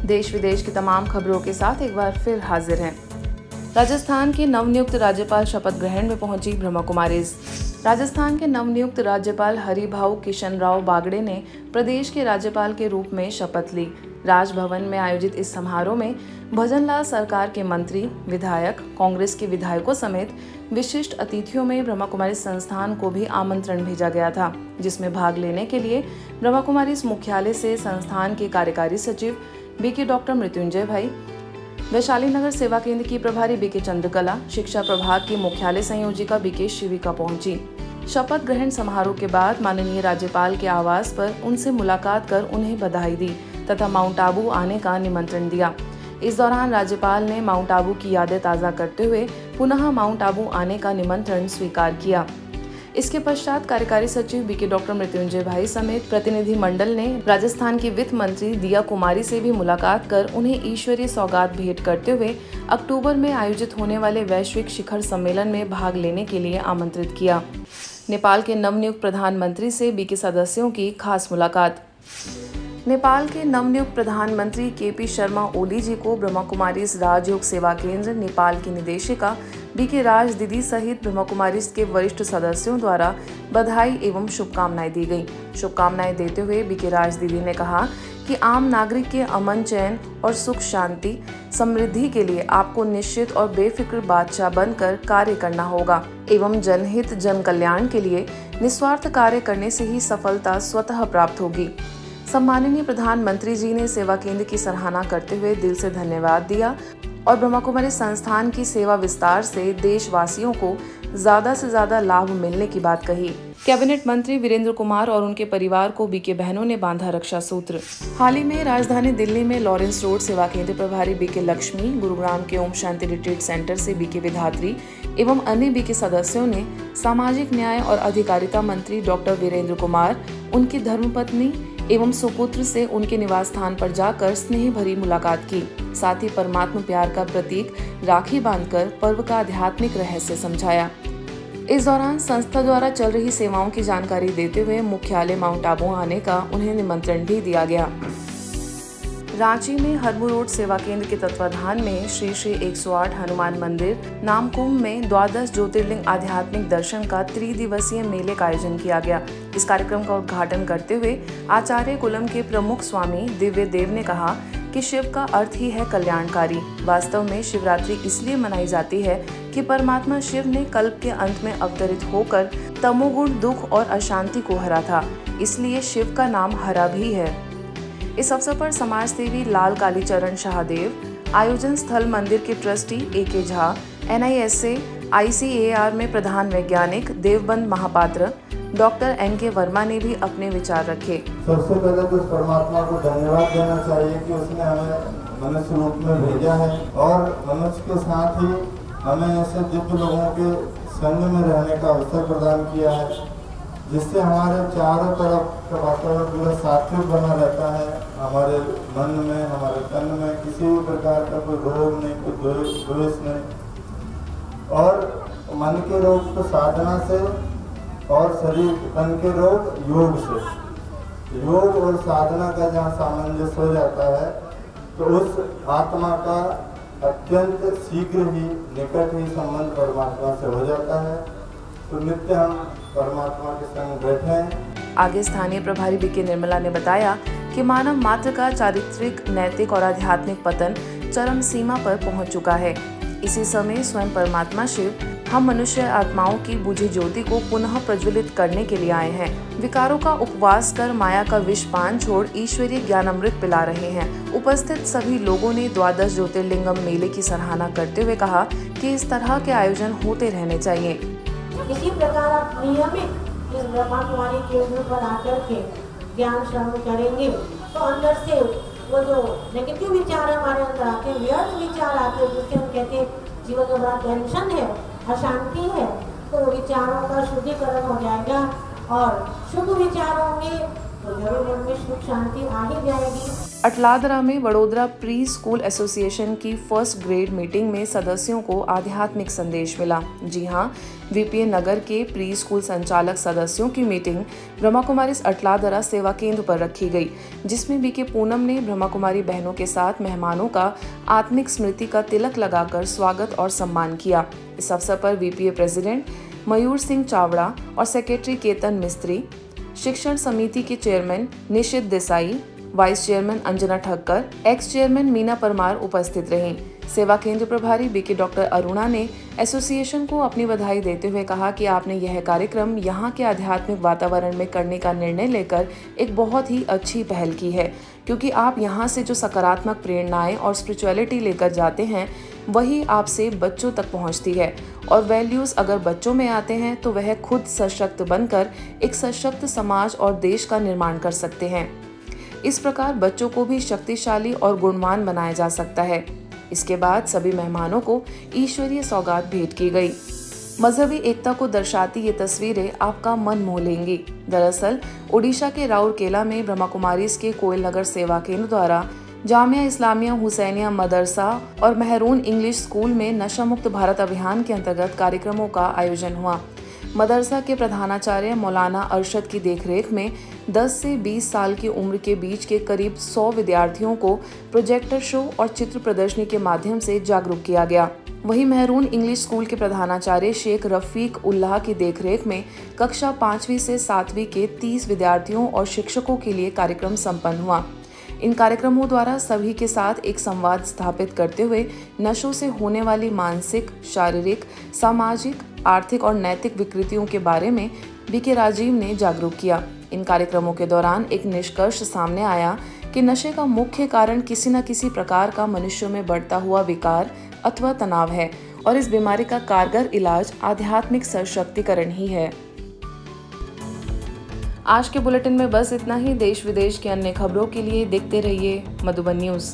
देश विदेश की तमाम खबरों के साथ एक बार फिर हाजिर हैं। राजस्थान के नवनियुक्त राज्यपाल शपथ ग्रहण में पहुंची ब्रह्मा कुमारीज। राजस्थान के नवनियुक्त राज्यपाल हरिभाऊ किशनराव बागड़े ने प्रदेश के राज्यपाल के रूप में शपथ ली। राजभवन में आयोजित इस समारोह में भजनलाल सरकार के मंत्री, विधायक, कांग्रेस के विधायकों समेत विशिष्ट अतिथियों में ब्रह्मा कुमारी संस्थान को भी आमंत्रण भेजा गया था, जिसमें भाग लेने के लिए ब्रह्मा कुमारी मुख्यालय से संस्थान के कार्यकारी सचिव बीके डॉक्टर मृत्युंजय भाई, वैशाली नगर सेवा केंद्र की प्रभारी बीके चंद्रकला, शिक्षा प्रभाग की मुख्यालय संयोजिका बीके शिविका पहुंची। शपथ ग्रहण समारोह के बाद माननीय राज्यपाल के आवास पर उनसे मुलाकात कर उन्हें बधाई दी तथा माउंट आबू आने का निमंत्रण दिया। इस दौरान राज्यपाल ने माउंट आबू की यादें ताज़ा करते हुए पुनः माउंट आबू आने का निमंत्रण स्वीकार किया। इसके पश्चात कार्यकारी सचिव बीके डॉक्टर मृत्युंजय भाई समेत प्रतिनिधि मंडल ने राजस्थान की वित्त मंत्री दिया कुमारी से भी मुलाकात कर उन्हें ईश्वरीय सौगात भेंट करते हुए अक्टूबर में आयोजित होने वाले वैश्विक शिखर सम्मेलन में भाग लेने के लिए आमंत्रित किया। नेपाल के नवनियुक्त प्रधानमंत्री से बीके सदस्यों की खास मुलाकात। नेपाल के नवनियुक्त प्रधानमंत्री केपी शर्मा ओली जी को ब्रह्मा कुमारीज राजयोग सेवा केंद्र नेपाल की निदेशिका बीके राज दीदी सहित ब्रह्मा कुमारीज के वरिष्ठ सदस्यों द्वारा बधाई एवं शुभकामनाएं दी गई। शुभकामनाएं देते हुए बीके राज दीदी ने कहा कि आम नागरिक के अमन, चैन और सुख शांति समृद्धि के लिए आपको निश्चित और बेफिक्र बादशाह बनकर कार्य करना होगा एवं जनहित जन कल्याण के लिए निस्वार्थ कार्य करने से ही सफलता स्वतः प्राप्त होगी। सम्माननीय प्रधानमंत्री जी ने सेवा केंद्र की सराहना करते हुए दिल से धन्यवाद दिया और ब्रह्मा कुमारी संस्थान की सेवा विस्तार से देशवासियों को ज्यादा से ज्यादा लाभ मिलने की बात कही। कैबिनेट मंत्री वीरेंद्र कुमार और उनके परिवार को बीके बहनों ने बांधा रक्षा सूत्र। हाल ही में राजधानी दिल्ली में लॉरेंस रोड सेवा केंद्र प्रभारी बीके लक्ष्मी, गुरुग्राम के ओम शांति रिट्रीट सेंटर से बीके विधात्री एवं अन्य बीके सदस्यों ने सामाजिक न्याय और अधिकारिता मंत्री डॉक्टर वीरेंद्र कुमार, उनकी धर्मपत्नी एवं सुपुत्र से उनके निवास स्थान पर जाकर स्नेह भरी मुलाकात की। साथ ही परमात्मा प्यार का प्रतीक राखी बांधकर पर्व का आध्यात्मिक रहस्य समझाया। इस दौरान संस्था द्वारा चल रही सेवाओं की जानकारी देते हुए मुख्यालय माउंट आबू आने का उन्हें निमंत्रण भी दिया गया। रांची में हरमू रोड सेवा केंद्र के तत्वाधान में श्री 108 हनुमान मंदिर नामकुंभ में द्वादश ज्योतिर्लिंग आध्यात्मिक दर्शन का त्रिदिवसीय मेले का आयोजन किया गया। इस कार्यक्रम का उद्घाटन करते हुए आचार्य कुलम के प्रमुख स्वामी दिव्य देव ने कहा कि शिव का अर्थ ही है कल्याणकारी। वास्तव में शिवरात्रि इसलिए मनाई जाती है कि परमात्मा शिव ने कल्प के अंत में अवतरित होकर तमोगुण, दुख और अशांति को हरा था, इसलिए शिव का नाम हरा भी है। इस अवसर पर समाज सेवी लाल कालीचरण शाहदेव, आयोजन स्थल मंदिर के trustee AK Jha, NISA ICAR में प्रधान वैज्ञानिक देवबंद महापात्र, डॉक्टर NK वर्मा ने भी अपने विचार रखे। सबसे पहले तो परमात्मा को धन्यवाद देना चाहिए कि उसने हमें मनुष्य रूप में भेजा है और मनुष्य के साथ ही हमें ऐसे दिव्य लोगों के संग में रहने का अवसर प्रदान किया है, जिससे हमारे चारों तरफ का वातावरण पूरा सात्विक बना रहता है। हमारे मन में, हमारे तन में किसी भी प्रकार का कोई रोग नहीं, कोई द्वेष नहीं। और मन के रोग को साधना से और शरीर तन के रोग योग से। योग और साधना का जहाँ सामंजस्य हो जाता है तो उस आत्मा का अत्यंत शीघ्र ही, निकट ही संबंध परमात्मा से हो जाता है। तो नित्य हम परमात्मा के संग बैठे हैं। आगे स्थानीय प्रभारी बीके निर्मला ने बताया कि मानव मात्र का चारित्रिक, नैतिक और आध्यात्मिक पतन चरम सीमा पर पहुंच चुका है। इसी समय स्वयं परमात्मा शिव हम मनुष्य आत्माओं की बुझी ज्योति को पुनः प्रज्वलित करने के लिए आए हैं। विकारों का उपवास कर माया का विष पान छोड़ ईश्वरीय ज्ञानामृत पिला रहे हैं। उपस्थित सभी लोगों ने द्वादश ज्योतिर्लिंगम मेले की सराहना करते हुए कहा कि इस तरह के आयोजन होते रहने चाहिए। इसी प्रकार आप नियमित इस ब्रह्मा कुमारी केंद्र पर आकर के ज्ञान श्रवण करेंगे तो अंदर से वो जो नेगेटिव विचार हमारे अंदर आते हैं, व्यर्थ विचार आते हैं, जिससे हम कहते हैं जीवन में बड़ा टेंशन है, अशांति है, तो विचारों का शुद्धिकरण हो जाएगा और शुद्ध विचार होंगे तो जरूर मन में सुख शांति आ ही जाएगी। अटलादरा में वडोदरा प्री स्कूल एसोसिएशन की फर्स्ट ग्रेड मीटिंग में सदस्यों को आध्यात्मिक संदेश मिला। जी हां, वीपीए नगर के प्री स्कूल संचालक सदस्यों की मीटिंग ब्रह्मा कुमारीज अटलादरा सेवा केंद्र पर रखी गई, जिसमें बीके पूनम ने ब्रह्मा कुमारी बहनों के साथ मेहमानों का आत्मिक स्मृति का तिलक लगाकर स्वागत और सम्मान किया। इस अवसर पर वीपीए प्रेसिडेंट मयूर सिंह चावड़ा और सेक्रेटरी केतन मिस्त्री, शिक्षण समिति के chairman Nishit Desai, vice chairman Anjana Thakkar, ex chairman Meena Parmar उपस्थित रहीं। सेवा केंद्र प्रभारी बीके डॉक्टर अरुणा ने एसोसिएशन को अपनी बधाई देते हुए कहा कि आपने यह कार्यक्रम यहां के आध्यात्मिक वातावरण में करने का निर्णय लेकर एक बहुत ही अच्छी पहल की है, क्योंकि आप यहां से जो सकारात्मक प्रेरणाएं और स्पिरिचुअलिटी लेकर जाते हैं वही आपसे बच्चों तक पहुंचती है, और वैल्यूज अगर बच्चों में आते हैं तो वह खुद सशक्त बनकर एक सशक्त समाज और देश का निर्माण कर सकते हैं। इस प्रकार बच्चों को भी शक्तिशाली और गुणवान बनाया जा सकता है। इसके बाद सभी मेहमानों को ईश्वरीय सौगात भेंट की गई। मजहबी एकता को दर्शाती ये तस्वीरें आपका मन मोह लेंगी। दरअसल ओडिशा के राउरकेला में ब्रह्मा कुमारीज के कोयल नगर सेवा केंद्र द्वारा जामिया इस्लामिया हुसैनिया मदरसा और मेहरून इंग्लिश स्कूल में नशा मुक्त भारत अभियान के अंतर्गत कार्यक्रमों का आयोजन हुआ। मदरसा के प्रधानाचार्य मौलाना अरशद की देखरेख में 10 से 20 साल की उम्र के बीच के करीब 100 विद्यार्थियों को प्रोजेक्टर शो और चित्र प्रदर्शनी के माध्यम से जागरूक किया गया। वहीं मेहरून इंग्लिश स्कूल के प्रधानाचार्य शेख रफीक उल्लाह की देखरेख में कक्षा 5वीं से 7वीं के 30 विद्यार्थियों और शिक्षकों के लिए कार्यक्रम संपन्न हुआ। इन कार्यक्रमों द्वारा सभी के साथ एक संवाद स्थापित करते हुए नशों से होने वाली मानसिक, शारीरिक, सामाजिक, आर्थिक और नैतिक विकृतियों के बारे में बीके राजीव ने जागरूक किया। इन कार्यक्रमों के दौरान एक निष्कर्ष सामने आया कि नशे का मुख्य कारण किसी न किसी प्रकार का मनुष्यों में बढ़ता हुआ विकार अथवा तनाव है, और इस बीमारी का कारगर इलाज आध्यात्मिक सशक्तिकरण ही है। आज के बुलेटिन में बस इतना ही। देश विदेश की अन्य खबरों के लिए देखते रहिए मधुबन न्यूज़।